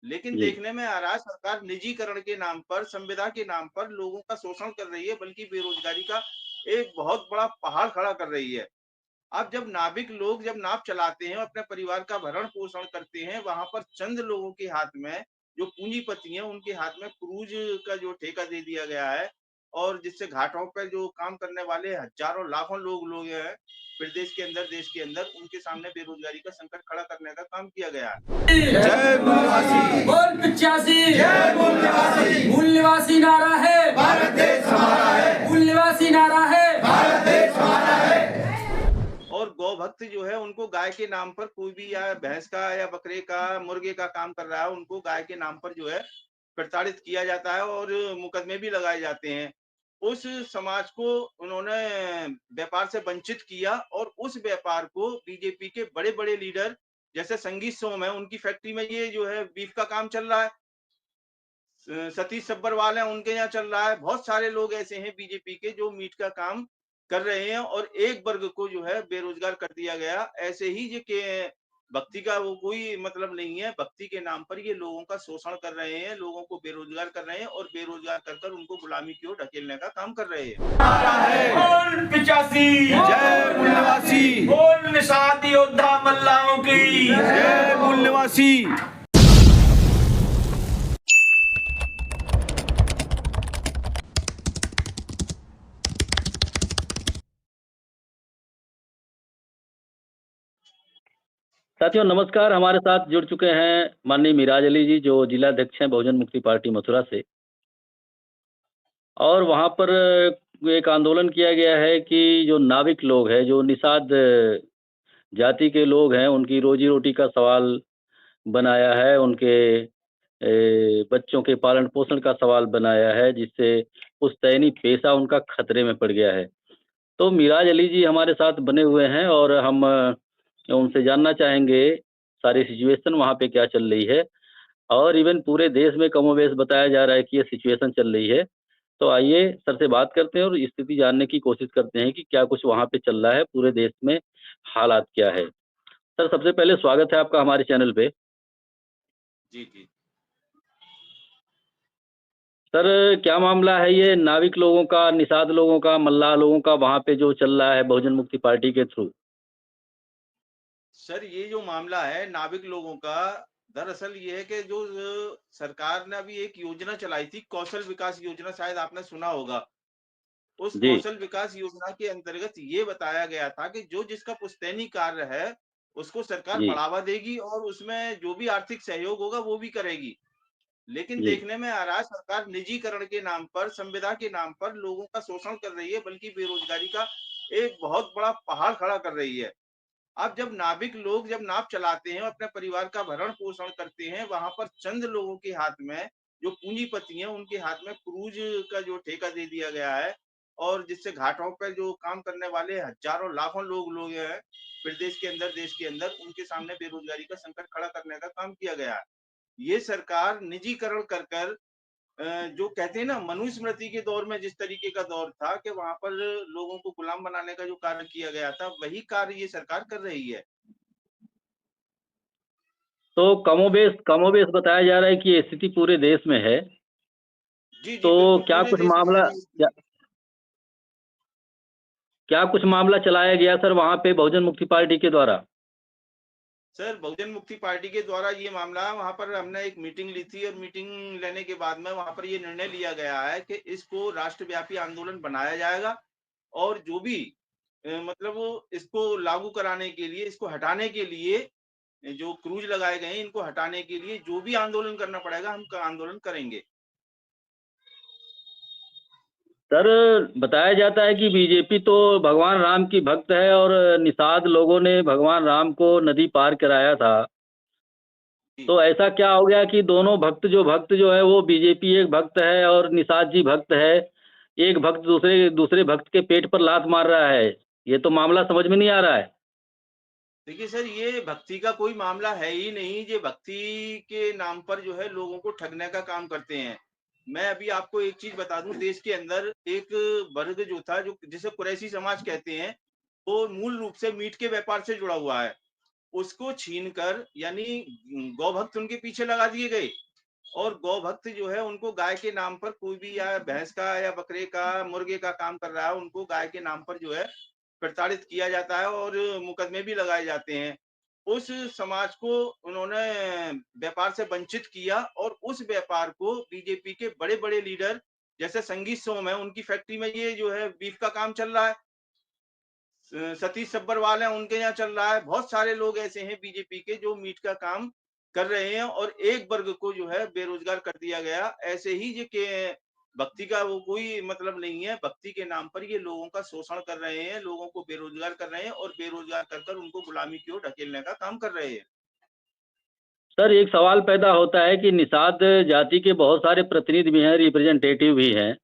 लेकिन जी। देखने में आ रहा है सरकार निजीकरण के नाम पर, संविदा के नाम पर लोगों का शोषण कर रही है, बल्कि बेरोजगारी का एक बहुत बड़ा पहाड़ खड़ा कर रही है। अब जब नाविक लोग जब नाव चलाते हैं, अपने परिवार का भरण-पोषण करते हैं, वहाँ पर चंद लोगों के हाथ में, जो पूंजीपति हैं, उनके हाथ में क्रूज़ का जो ठेका दे दिया गया है और जिससे घाटों पे जो काम करने वाले हज़ारों, लाखों लोग हैं, प्रदेश के अंदर, देश के अंदर, उनके सामने बेरोज़गारी का संकट खड़ा करने का काम किया गया है। जय मूलवासी बोल 85 जय मूल निवासी मूल निवासी नारा है भारत देश हमारा है मूल निवासी नारा है भारत देश हमारा है। और गौ भक्त जो है उनको गाय के नाम पर कोई भी या भैंस का या बकरे का, मुर्गे का काम कर रहा है, उनको गाय के नाम पर जो है प्रताड़ित किया जाता है और मुकदमे भी लगाए जाते हैं। उस समाज को उन्होंने व्यापार से वंचित किया और उस व्यापार को बीजेपी के बड़े-बड़े लीडर जैसे संगीत सोम है, उनकी फैक्ट्री में ये जो है बीफ का काम चल रहा है। सतीश सब्बरवाल हैं, उनके यहाँ चल रहा है। बहुत सारे लोग ऐसे हैं बीजेपी के जो मीट का काम कर रहे हैं और एक वर्ग को जो है बेरोज़गार कर दिया गया। ऐसे ही ये के भक्ति का वो कोई मतलब नहीं है। भक्ति के नाम पर ये लोगों का शोषण कर रहे हैं, लोगों को बेरोज़गार कर रहे हैं और बेरोज़गार कर उनको गुलामी की ओर ढकेलने का काम कर रहे हैं। हमारा है बोल 85 जय मूल निवासी बोल निषाद योद्धा मल्लाहों की जय मूल निवासी। साथियों नमस्कार, हमारे साथ जुड़ चुके हैं माननीय मिराज अली जी जो जिलाध्यक्ष हैं बहुजन मुक्ति पार्टी मथुरा से। और वहाँ पर एक आंदोलन किया गया है कि जो नाविक लोग हैं, जो निषाद जाति के लोग हैं, उनकी रोज़ी-रोटी का सवाल बनाया है, उनके बच्चों के पालन-पोषण का सवाल बनाया है, जिससे पुश्तैनी पेशा उनका खतरे में पड़ गया है। तो मिराज अली जी हमारे साथ बने हुए हैं और हम उनसे जानना चाहेंगे सारी सिचुएशन वहाँ पे क्या चल रही है और इवन पूरे देश में कमोबेश बताया जा रहा है कि ये सिचुएशन चल रही है। तो आइए सर से बात करते हैं और स्थिति जानने की कोशिश करते हैं कि क्या कुछ वहाँ पे चल रहा है, पूरे देश में हालात क्या है। सर सबसे पहले स्वागत है आपका हमारे चैनल पे। जी, जी। सर क्या मामला है ये नाविक लोगों का, निषाद लोगों का, मल्लाह लोगों का वहाँ पे जो चल रहा है बहुजन मुक्ति पार्टी के थ्रू? सर ये जो मामला है नाविक लोगों का, दरअसल ये है कि जो सरकार ने अभी एक योजना चलाई थी, कौशल विकास योजना, शायद आपने सुना होगा। उस जी, कौशल विकास योजना के अंतर्गत ये बताया गया था कि जो जिसका पुश्तैनी कार्य है, उसको सरकार जी, बढ़ावा देगी और उसमें जो भी आर्थिक सहयोग होगा वो भी करेगी। लेकिन जी। देखने में आ रहा है सरकार निजीकरण के नाम पर, संविदा के नाम पर लोगों का शोषण कर रही है, बल्कि बेरोजगारी का एक बहुत बड़ा पहाड़ खड़ा कर रही है। अब जब नाविक लोग जब नाव चलाते हैं, अपने परिवार का भरण-पोषण करते हैं, वहाँ पर चंद लोगों के हाथ में, जो पूंजीपति हैं, उनके हाथ में क्रूज़ का जो ठेका दे दिया गया है और जिससे घाटों पे जो काम करने वाले हज़ारों, लाखों लोग हैं, प्रदेश के अंदर, देश के अंदर, उनके सामने बेरोज़गारी का संकट खड़ा करने का काम किया गया है। ये सरकार निजीकरण कर जो कहते हैं ना मनुस्मृति के दौर में जिस तरीके का दौर था कि वहाँ पर लोगों को गुलाम बनाने का जो कार्य किया गया था, वही कार्य ये सरकार कर रही है। तो कमोबेश बताया जा रहा है कि ये स्थिति पूरे देश में है। जी, तो जी, बिल्कुल क्या पूरे कुछ देश में मामला ये क्या क्या कुछ मामला चलाया गया सर वहाँ पे बहुजन मुक्ति पार्टी के द्वारा? सर बहुजन मुक्ति पार्टी के द्वारा ये मामला वहाँ पर हमने एक मीटिंग ली थी और मीटिंग लेने के बाद में वहाँ पर ये निर्णय लिया गया है कि इसको राष्ट्रव्यापी आंदोलन बनाया जाएगा और जो भी मतलब वो इसको लागू कराने के लिए, इसको हटाने के लिए जो क्रूज़ लगाए गए हैं, इनको हटाने के लिए जो भी आंदोलन करना पड़ेगा, हम क आंदोलन करेंगे। सर बताया जाता है कि बीजेपी तो भगवान राम की भक्त है और निषाद लोगों ने भगवान राम को नदी पार कराया था। जी। तो ऐसा क्या हो गया कि दोनों भक्त जो है वो बीजेपी एक भक्त है और निषाद जी भक्त है। एक भक्त दूसरे दूसरे भक्त के पेट पर लात मार रहा है। ये तो मामला समझ में नहीं आ रहा है। देखिए सर, ये भक्ति का कोई मामला है ही नहीं, ये भक्ति के नाम पर जो है लोगों को ठगने का काम करते हैं। मैं अभी आपको एक चीज़ बता दूँ, देश के अंदर एक वर्ग जो था, जो जिसे कुरैशी समाज कहते हैं, वो मूल रूप से मीट के व्यापार से जुड़ा हुआ है। उसको छीनकर यानी गौ भक्त उनके पीछे लगा दिए गए और गौ भक्त जो है उनको गाय के नाम पर कोई भी या भैंस का या बकरे का, मुर्गे का काम कर रहा है, उनको गाय के नाम पर जो है प्रताड़ित किया जाता है और मुकदमे भी लगाए जाते हैं। उस समाज को उन्होंने व्यापार से वंचित किया और उस व्यापार को बीजेपी के बड़े-बड़े लीडर जैसे संगीत सोम है, उनकी फैक्ट्री में ये जो है बीफ का काम चल रहा है। सतीश सब्बरवाल हैं, उनके यहाँ चल रहा है। बहुत सारे लोग ऐसे हैं बीजेपी के जो मीट का काम कर रहे हैं और एक वर्ग को जो है बेरोजगार कर दिया गया। ऐसे ही ये के भक्ति का वो कोई मतलब नहीं है। भक्ति के नाम पर ये लोगों का शोषण कर रहे हैं, लोगों को बेरोजगार कर रहे हैं और बेरोजगार कर उनको गुलामी की ओर ढकेलने का काम कर रहे हैं। सर एक सवाल पैदा होता है कि निषाद जाति के बहुत सारे प्रतिनिधि भी हैं, रिप्रेजेंटेटिव भी हैं।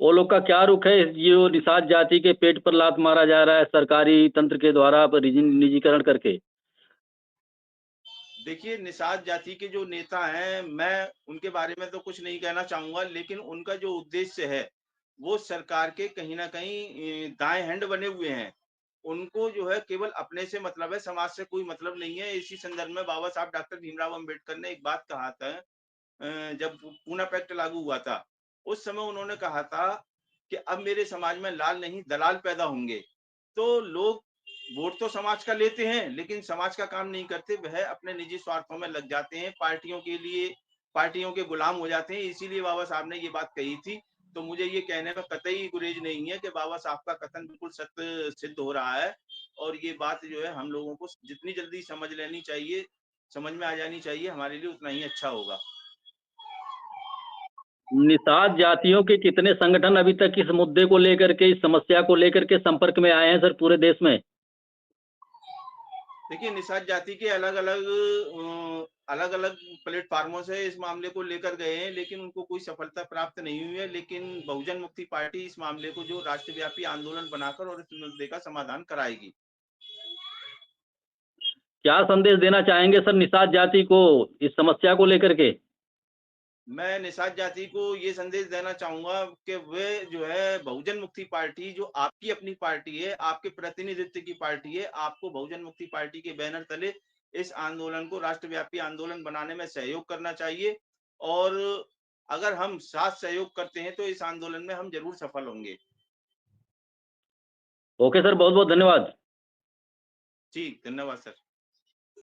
वो लोग का क्या रुख है? जो निषाद जाति के पेट पर लात मारा जा रहा है सरकारी तंत्र के द्वारा निजीकरण करके। देखिए, निषाद जाति के जो नेता हैं, मैं उनके बारे में तो कुछ नहीं कहना चाहूँगा, लेकिन उनका जो उद्देश्य है, वो सरकार के कहीं न कहीं दाएँ हैंड बने हुए हैं। उनको जो है केवल अपने से मतलब है, समाज से कोई मतलब नहीं है। इसी संदर्भ में बाबा साहब डॉक्टर भीमराव अम्बेडकर ने एक बात कहा था जब पूना पैक्ट लागू हुआ था। उस समय उन्होंने कहा था कि अब मेरे समाज में लाल नहीं दलाल पैदा होंगे। तो लोग वोट तो समाज का लेते हैं, लेकिन समाज का काम नहीं करते, वह अपने निजी स्वार्थों में लग जाते हैं, पार्टियों के लिए पार्टियों के गुलाम हो जाते हैं। इसीलिए बाबा साहब ने ये बात कही थी। तो मुझे ये कहने में कतई गुरेज नहीं है कि बाबा साहब का कथन बिल्कुल सत्य सिद्ध हो रहा है और ये बात जो है हम लोगों को जितनी जल्दी समझ लेनी चाहिए, समझ में आ जानी चाहिए, हमारे लिए उतना ही अच्छा होगा। निषाद जातियों के कितने संगठन अभी तक इस मुद्दे को लेकर के, इस समस्या को लेकर के संपर्क में आए हैं सर पूरे देश में? देखिए, निषाद जाति के अलग-अलग प्लेटफ़ार्मों से इस मामले को लेकर गए हैं, लेकिन उनको कोई सफलता प्राप्त नहीं हुई है। लेकिन बहुजन मुक्ति पार्टी इस मामले को जो राष्ट्रव्यापी आंदोलन बनाकर और इस मुद्दे का समाधान कराएगी। क्या संदेश देना चाहेंगे सर निषाद जाति को इस समस्या को लेकर के? मैं निषाद जाति को ये संदेश देना चाहूँगा कि वे जो है बहुजन मुक्ति पार्टी जो आपकी अपनी पार्टी है, आपके प्रतिनिधित्व की पार्टी है, आपको बहुजन मुक्ति पार्टी के बैनर तले इस आंदोलन को राष्ट्रव्यापी आंदोलन बनाने में सहयोग करना चाहिए और अगर हम साथ सहयोग करते हैं तो इस आंदोलन में हम ज़रूर सफल होंगे। ओके सर, बहुत-बहुत धन्यवाद। जी, धन्यवाद सर।